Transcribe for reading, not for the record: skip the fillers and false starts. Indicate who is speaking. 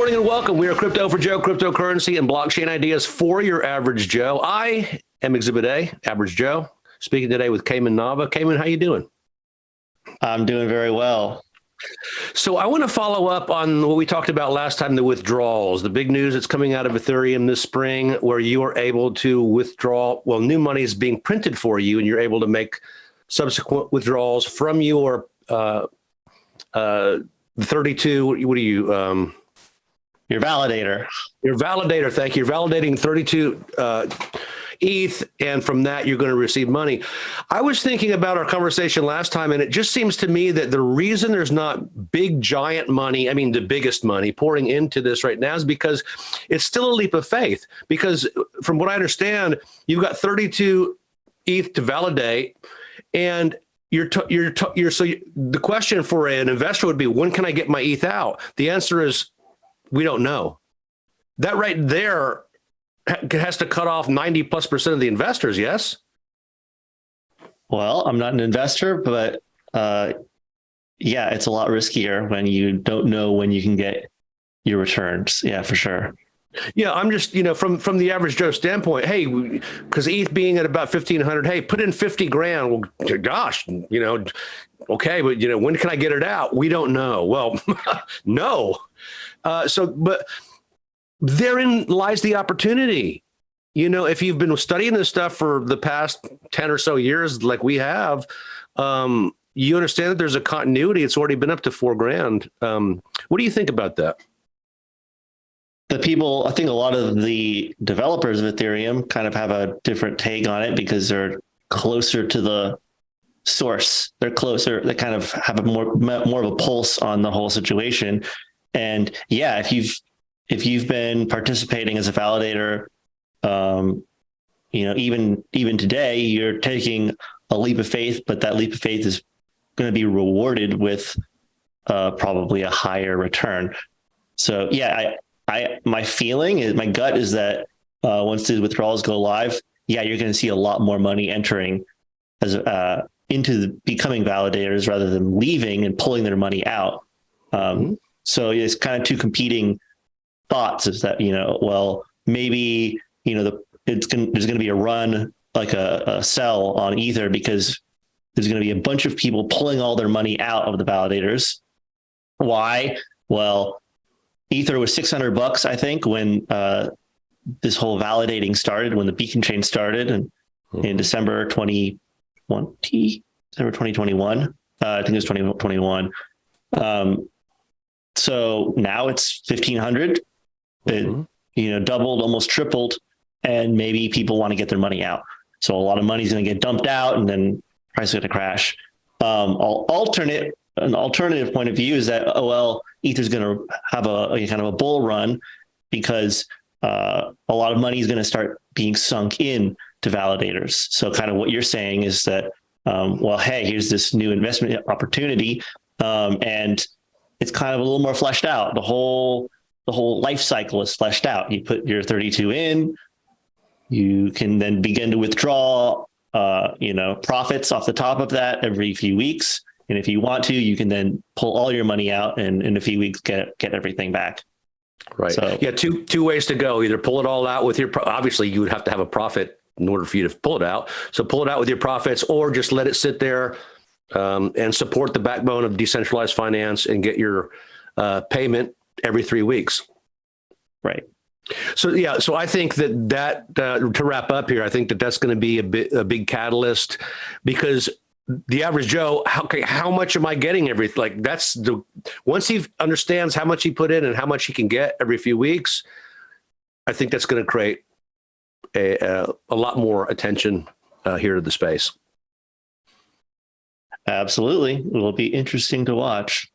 Speaker 1: morning and welcome. We are Crypto for Joe, cryptocurrency and blockchain ideas for your average Joe. I am Exhibit A, Average Joe, speaking today with Cayman Nava. Cayman, how you doing?
Speaker 2: I'm doing very well.
Speaker 1: So I want to follow up on what we talked about last time, the withdrawals, the big news that's coming out of Ethereum this spring, where you are able to withdraw, well, new money is being printed for you, and you're able to make subsequent withdrawals from your 32, what are you?
Speaker 2: Your validator.
Speaker 1: Your validator, thank you. You're validating 32 ETH, and from that, you're going to receive money. I was thinking about our conversation last time, and it just seems to me that the reason there's not big, giant money, I mean, the biggest money pouring into this right now is because it's still a leap of faith. Because from what I understand, you've got 32 ETH to validate, and the question for an investor would be, when can I get my ETH out? The answer is, we don't know. That right there has to cut off 90+% of the investors, yes?
Speaker 2: Well, I'm not an investor, but yeah, it's a lot riskier when you don't know when you can get your returns. Yeah, for sure.
Speaker 1: Yeah, I'm just, from the average Joe standpoint, hey, because ETH being at about 1,500, hey, put in 50 grand. Well, gosh, okay, but, when can I get it out? We don't know. Well, no. But therein lies the opportunity. If you've been studying this stuff for the past 10 or so years, like we have, you understand that there's a continuity. It's already been up to 4 grand. What do you think about that?
Speaker 2: I think a lot of the developers of Ethereum kind of have a different take on it because they're closer to the source. They're closer. They kind of have a more of a pulse on the whole situation. And yeah, if you've been participating as a validator, even today, you're taking a leap of faith, but that leap of faith is going to be rewarded with probably a higher return. So yeah, my feeling is, my gut is that once the withdrawals go live, yeah, you're going to see a lot more money entering as into becoming validators rather than leaving and pulling their money out. So it's kind of two competing thoughts. Is that well, maybe there's going to be a run, like a sell on Ether, because there's going to be a bunch of people pulling all their money out of the validators. Why? Well, Ether was $600, I think, when this whole validating started, when the beacon chain started, and in December 2021. I think it was 2021. So now it's 1,500. It doubled, almost tripled, and maybe people want to get their money out. So a lot of money is going to get dumped out, and then price is going to crash. An alternative point of view is that, Ether's going to have a kind of a bull run because a lot of money is going to start being sunk in to validators. So kind of what you're saying is that, hey, here's this new investment opportunity, and it's kind of a little more fleshed out. The whole life cycle is fleshed out. You put your 32 in, you can then begin to withdraw, profits off the top of that every few weeks. And if you want to, you can then pull all your money out and in a few weeks get everything back.
Speaker 1: Right. So, yeah, two ways to go. Either pull it all out with obviously you would have to have a profit in order for you to pull it out. So pull it out with your profits, or just let it sit there and support the backbone of decentralized finance and get your payment every 3 weeks.
Speaker 2: Right.
Speaker 1: So yeah, so I think that to wrap up here, I think that's going to be a big catalyst, because the average Joe, how much am I getting once he understands how much he put in and how much he can get every few weeks, I think that's going to create a lot more attention here to the space.
Speaker 2: Absolutely. It will be interesting to watch.